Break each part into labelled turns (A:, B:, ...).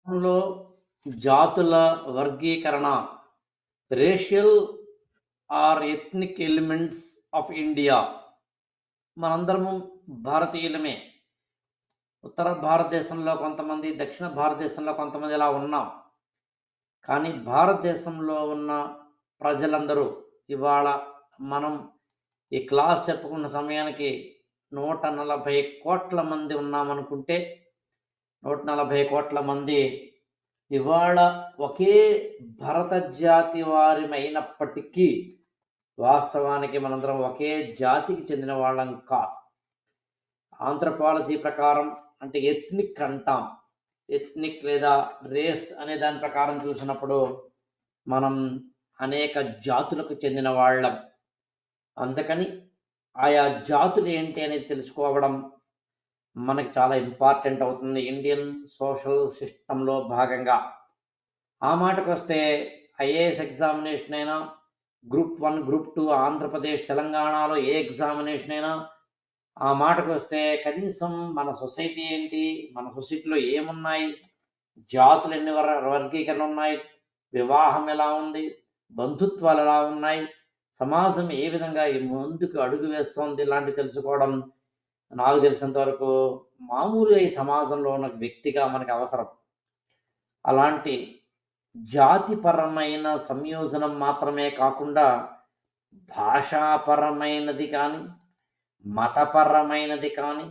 A: లో జాతుల వర్గీకరణ racial or ethnic elements of India. మనందరము భారతీయులమే. ఉత్తర భారతదేశంలో కొంతమంది, దక్షిణ భారతదేశంలో కొంతమంది ఇలా ఉన్నాం. కానీ భారతదేశంలో ఉన్న ప్రజలందరూ ఇవాళ మనం ఈ క్లాస్ చెప్పుకున్న సమయానికి 140 కోట్ల మంది ఉన్నామనుకుంటే 140 కోట్ల మంది ఇవాళ ఒకే భరత జాతి వారిమైనప్పటికీ వాస్తవానికి మనందరం ఒకే జాతికి చెందిన వాళ్ళం కాదు. ఆంథ్రపాలజీ ప్రకారం అంటే ఎథ్నిక్ అంటాం. ఎథ్నిక్ లేదా రేస్ అనే దాని ప్రకారం చూసినప్పుడు మనం అనేక జాతులకు చెందిన వాళ్ళం. అందుకని ఆయా జాతులు ఏంటి అనేది తెలుసుకోవడం మనకి చాలా ఇంపార్టెంట్ అవుతుంది ఇండియన్ సోషల్ సిస్టంలో భాగంగా. ఆ మాటకు వస్తే ఐఏఎస్ ఎగ్జామినేషన్ అయినా, గ్రూప్ 1, గ్రూప్ 2, ఆంధ్రప్రదేశ్, తెలంగాణలో ఏ ఎగ్జామినేషన్ అయినా ఆ మాటకు వస్తే కనీసం మన సొసైటీ ఏంటి, మన సొసైటీలో ఏమున్నాయి, జాతులు ఎన్ని వర్గీకరణ ఉన్నాయి, వివాహం ఎలా ఉంది, బంధుత్వాలు ఎలా ఉన్నాయి, సమాజం ఏ విధంగా ముందుకు అడుగు వేస్తోంది, ఇలాంటివి తెలుసుకోవడం నాకు తెలిసినంత వరకు మామూలుగా ఈ సమాజంలో ఉన్న వ్యక్తిగా మనకు అవసరం. అలాంటి జాతిపరమైన సంయోజనం మాత్రమే కాకుండా భాషాపరమైనది కానీ, మతపరమైనది కానీ,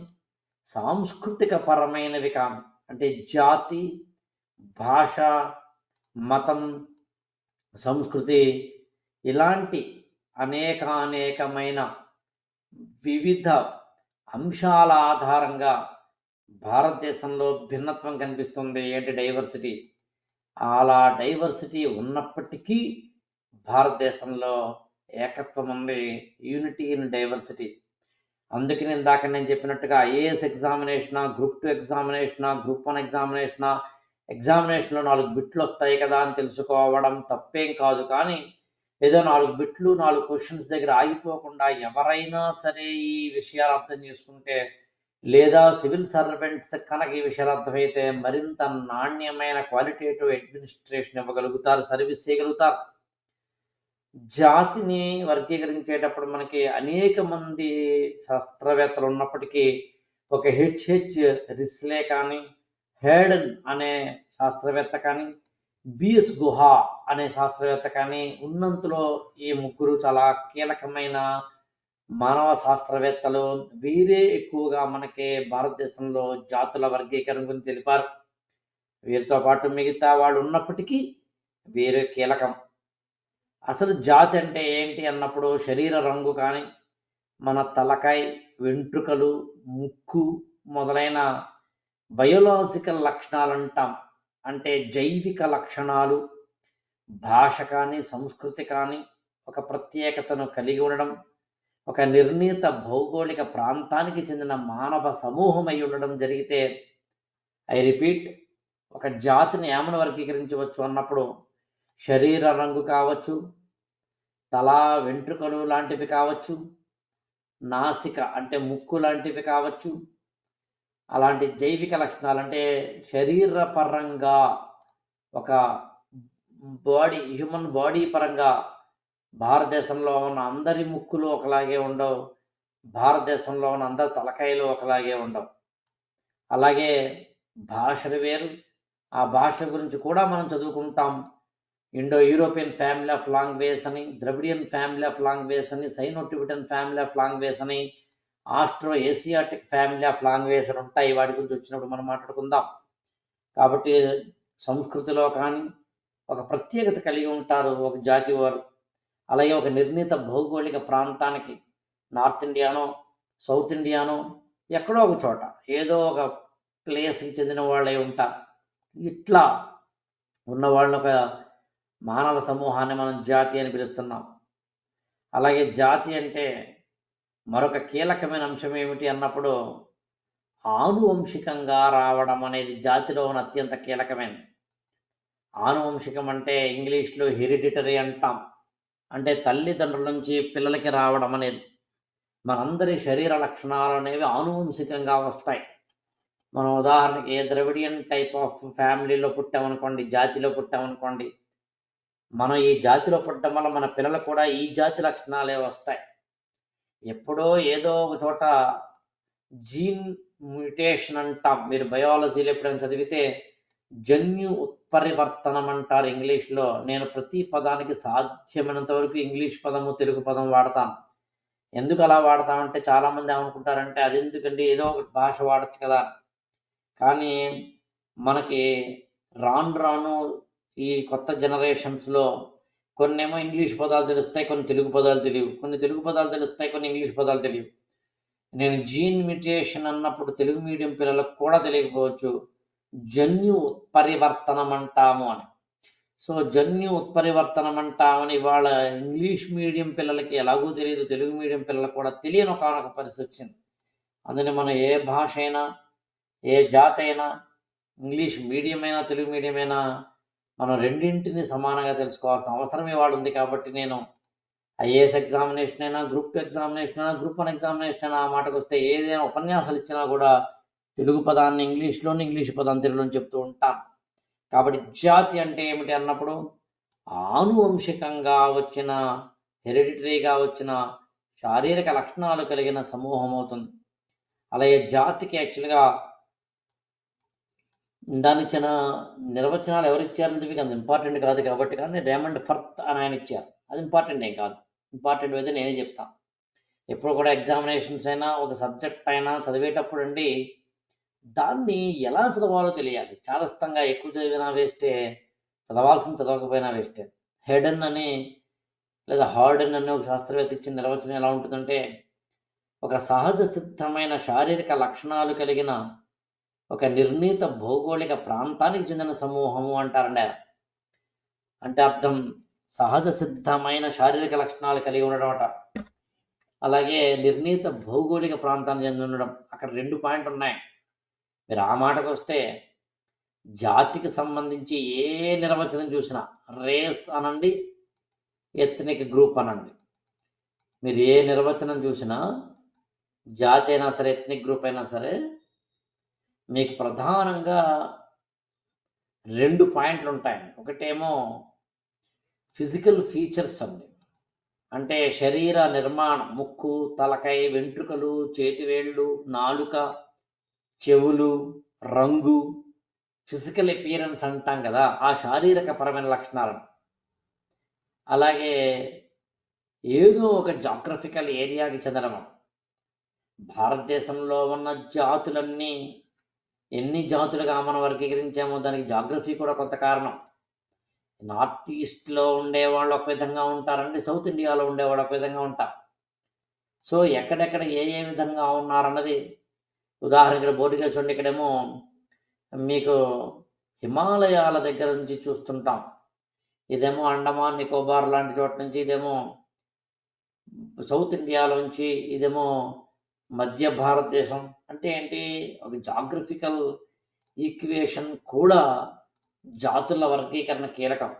A: సాంస్కృతిక పరమైనవి కానీ, అంటే జాతి, భాష, మతం, సంస్కృతి ఇలాంటి అనేకమైన వివిధ అంశాల ఆధారంగా భారతదేశంలో భిన్నత్వం కనిపిస్తుంది. ఏంటి డైవర్సిటీ. అలా డైవర్సిటీ ఉన్నప్పటికీ భారతదేశంలో ఏకత్వం ఉంది. Unity in diversity. అందుకని ఇందాక నేను చెప్పినట్టుగా IAS examination, group 2 examination, group 1 ఎగ్జామినేషన్లో 4 బిట్లు వస్తాయి కదా అని తెలుసుకోవడం తప్పేం కాదు. కానీ ఏదో 4 బిట్లు, 4 క్వశ్చన్స్ దగ్గర ఆగిపోకుండా ఎవరైనా సరే ఈ విషయాలు అర్థం చేసుకుంటే, లేదా సివిల్ సర్వెంట్స్ కనుక ఈ విషయాలు అర్థమైతే మరింత నాణ్యమైన క్వాలిటేటివ్ అడ్మినిస్ట్రేషన్ ఇవ్వగలుగుతారు, సర్వీస్ చేయగలుగుతారు. జాతిని వర్గీకరించేటప్పుడు మనకి అనేక మంది శాస్త్రవేత్తలు ఉన్నప్పటికీ ఒక హెచ్హెచ్ రిస్లే కానీ, హేడన్ అనే శాస్త్రవేత్త కానీ, బిఎస్ గుహ అనే శాస్త్రవేత్త కానీ ఉన్నంతలో ఈ ముగ్గురు చాలా కీలకమైన మానవ శాస్త్రవేత్తలు. వీరే ఎక్కువగా మనకి భారతదేశంలో జాతుల వర్గీకరణ గురించి తెలిపారు. వీరితో పాటు మిగతా వాళ్ళు ఉన్నప్పటికీ వీరే కీలకం. అసలు జాతి అంటే ఏంటి అన్నప్పుడు శరీర రంగు కానీ, మన తలకాయ, వెంట్రుకలు, ముక్కు మొదలైన బయోలాజికల్ లక్షణాలు అంటాం. అంటే జైవిక లక్షణాలు, భాష కానీ, సంస్కృతి కానీ ఒక ప్రత్యేకతను కలిగి ఉండడం, ఒక నిర్ణీత భౌగోళిక ప్రాంతానికి చెందిన మానవ సమూహం అయి ఉండడం జరిగితే, ఐ రిపీట్, ఒక జాతిని ఏమని వర్గీకరించవచ్చు అన్నప్పుడు శరీర రంగు కావచ్చు, తల వెంట్రుకలు లాంటివి కావచ్చు, నాసిక అంటే ముక్కు లాంటివి కావచ్చు. అలాంటి జైవిక లక్షణాలు అంటే శరీరపరంగా ఒక హ్యూమన్ బాడీ పరంగా భారతదేశంలో ఉన్న అందరి ముక్కులు ఒకలాగే ఉండవు, భారతదేశంలో ఉన్న అందరి తలకాయలు ఒకలాగే ఉండవు. అలాగే భాషలు వేరు. ఆ భాష గురించి కూడా మనం చదువుకుంటాం. Indo European family of language అని, ద్రవిడియన్ ఫ్యామిలీ ఆఫ్ లాంగ్వేజ్ అని, Sino Tibetan family of language అని, Austro Asiatic family of language అని ఉంటాయి. వాటి గురించి వచ్చినప్పుడు మనం మాట్లాడుకుందాం. కాబట్టి సంస్కృతిలో కానీ ఒక ప్రత్యేకత కలిగి ఉంటారు ఒక జాతి వారు. అలాగే ఒక నిర్ణీత భౌగోళిక ప్రాంతానికి, నార్త్ ఇండియానో, సౌత్ ఇండియానో, ఎక్కడో ఒక చోట ఏదో ఒక ప్లేస్కి చెందిన వాళ్ళే ఉంటారు. ఇట్లా ఉన్న వాళ్ళని ఒక మానవ సమూహాన్ని మనం జాతి అని పిలుస్తున్నాం. అలాగే జాతి అంటే మరొక కీలకమైన అంశం ఏమిటి అన్నప్పుడు ఆనువంశికంగా రావడం అనేది జాతిలో ఉన్న అత్యంత కీలకమైనది. ఆనువంశికం అంటే ఇంగ్లీష్లో హెరిడిటరీ అంటాం. అంటే తల్లిదండ్రుల నుంచి పిల్లలకి రావడం అనేది. మనందరి శరీర లక్షణాలు అనేవి ఆనువంశికంగా వస్తాయి. మనం ఉదాహరణకి ఏ ద్రవిడియన్ టైప్ ఆఫ్ ఫ్యామిలీలో పుట్టామనుకోండి, జాతిలో పుట్టామనుకోండి, మనం ఈ జాతిలో పుట్టడం వల్ల మన పిల్లలకు కూడా ఈ జాతి లక్షణాలే వస్తాయి. ఎప్పుడో ఏదో ఒక చోట జీన్ మ్యూటేషన్ అంటాం. మీరు బయాలజీలో ఎప్పుడైనా చదివితే జన్యు ఉత్పరివర్తనం అంటారు ఇంగ్లీష్లో. నేను ప్రతి పదానికి సాధ్యమైనంత వరకు ఇంగ్లీష్ పదము తెలుగు పదం వాడతాను. ఎందుకు అలా వాడతామంటే చాలామంది ఏమనుకుంటారంటే అది ఎందుకండి ఏదో ఒక భాష వాడచ్చు కదా. కానీ మనకి రాను రాను ఈ కొత్త జనరేషన్స్లో కొన్నేమో ఇంగ్లీష్ పదాలు తెలుస్తాయి, కొన్ని తెలుగు పదాలు తెలియవు, కొన్ని తెలుగు పదాలు తెలుస్తాయి, కొన్ని ఇంగ్లీష్ పదాలు తెలియవు. నేను జీన్ మ్యూటేషన్ అన్నప్పుడు తెలుగు మీడియం పిల్లలకు కూడా తెలియకపోవచ్చు, జన్యు ఉత్పరివర్తనం అంటాము అని. సో జన్యు ఉత్పరివర్తనం అంటామని ఇవాళ ఇంగ్లీష్ మీడియం పిల్లలకి ఎలాగూ తెలియదు, తెలుగు మీడియం పిల్లలకు కూడా తెలియని ఒక పరిస్థితి వచ్చింది. అందుకని మనం ఏ భాష అయినా, ఏ జాతి అయినా, ఇంగ్లీష్ మీడియం అయినా తెలుగు మీడియం అయినా మనం రెండింటిని సమానంగా తెలుసుకోవాల్సిన అవసరం ఇవాళ ఉంది. కాబట్టి నేను ఐఏఎస్ ఎగ్జామినేషన్ అయినా, గ్రూప్ 2 ఎగ్జామినేషన్ అయినా, గ్రూప్ 1 ఎగ్జామినేషన్ అయినా, ఆ మాటకు వస్తే ఏదైనా ఉపన్యాసాలు ఇచ్చినా కూడా తెలుగు పదాన్ని ఇంగ్లీష్లోని, ఇంగ్లీష్ పదాన్ని తెలుగులోని చెప్తూ ఉంటాను. కాబట్టి జాతి అంటే ఏమిటి అన్నప్పుడు ఆనువంశికంగా వచ్చిన, హెరిడిటరీగా వచ్చిన శారీరక లక్షణాలు కలిగిన సమూహం అవుతుంది. అలాగే జాతికి యాక్చువల్గా దానికి చిన్న నిర్వచనాలు ఎవరు ఇచ్చారంటే మీకు అంత ఇంపార్టెంట్ కాదు కాబట్టి, కానీ రేమండ్ ఫర్త్ అని ఆయన ఇచ్చారు. అది ఇంపార్టెంట్ ఏం కాదు, ఇంపార్టెంట్ అయితే నేనే చెప్తాను. ఎప్పుడు కూడా ఎగ్జామినేషన్స్ అయినా, ఒక సబ్జెక్ట్ అయినా చదివేటప్పుడు అండి దాన్ని ఎలా చదవాలో తెలియాలి. చాదస్తంగా ఎక్కువ చదివినా వేస్టే, చదవాల్సింది చదవకపోయినా వేస్టే. హెడెన్ అని లేదా హార్డెన్ అనే ఒక శాస్త్రవేత్త ఇచ్చిన నిర్వచనం ఎలా ఉంటుందంటే, ఒక సహజ సిద్ధమైన శారీరక లక్షణాలు కలిగిన ఒక నిర్ణీత భౌగోళిక ప్రాంతానికి చెందిన సమూహము అంటారండి ఆయన. అంటే అర్థం సహజ సిద్ధమైన శారీరక లక్షణాలు కలిగి ఉండడం అట. అలాగే నిర్ణీత భౌగోళిక ప్రాంతానికి చెంది ఉండడం. అక్కడ 2 పాయింట్లు ఉన్నాయి. మీరు ఆ మాటకు వస్తే జాతికి సంబంధించి ఏ నిర్వచనం చూసినా రేస్ అనండి, ఎథ్నిక్ గ్రూప్ అనండి, మీరు ఏ నిర్వచనం చూసినా జాతి అయినా సరే, ఎథ్నిక్ గ్రూప్ అయినా సరే, మీకు ప్రధానంగా 2 పాయింట్లు ఉంటాయండి. ఒకటేమో ఫిజికల్ ఫీచర్స్ అండి, అంటే శరీర నిర్మాణం, ముక్కు, తలకాయ, వెంట్రుకలు, చేతివేళ్ళు, నాలుక, చెవులు, రంగు, ఫిజికల్ అపియరెన్స్ అంటాం కదా, ఆ శారీరక పరమైన లక్షణాలను. అలాగే ఏదో ఒక జాగ్రఫికల్ ఏరియాకి చెందడం. భారతదేశంలో ఉన్న జాతులన్నీ ఎన్ని జాతులుగా మనం వర్గీకరించామో దానికి జాగ్రఫీ కూడా కొంత కారణం. నార్త్ ఈస్ట్లో ఉండేవాళ్ళు ఒక విధంగా ఉంటారండి, సౌత్ ఇండియాలో ఉండేవాళ్ళు ఒక విధంగా ఉంటారు. సో ఎక్కడెక్కడ ఏ విధంగా ఉన్నారన్నది ఉదాహరణ ఇక్కడ బోర్డుగా చూడండి. ఇక్కడేమో మీకు హిమాలయాల దగ్గర నుంచి చూస్తుంటాం, ఇదేమో అండమాన్ నికోబార్ లాంటి చోట నుంచి, ఇదేమో సౌత్ ఇండియాలోంచి, ఇదేమో మధ్య భారతదేశం. అంటే ఏంటి, ఒక జాగ్రఫికల్ ఈక్వేషన్ కూడా జాతుల వర్గీకరణ కీలకం.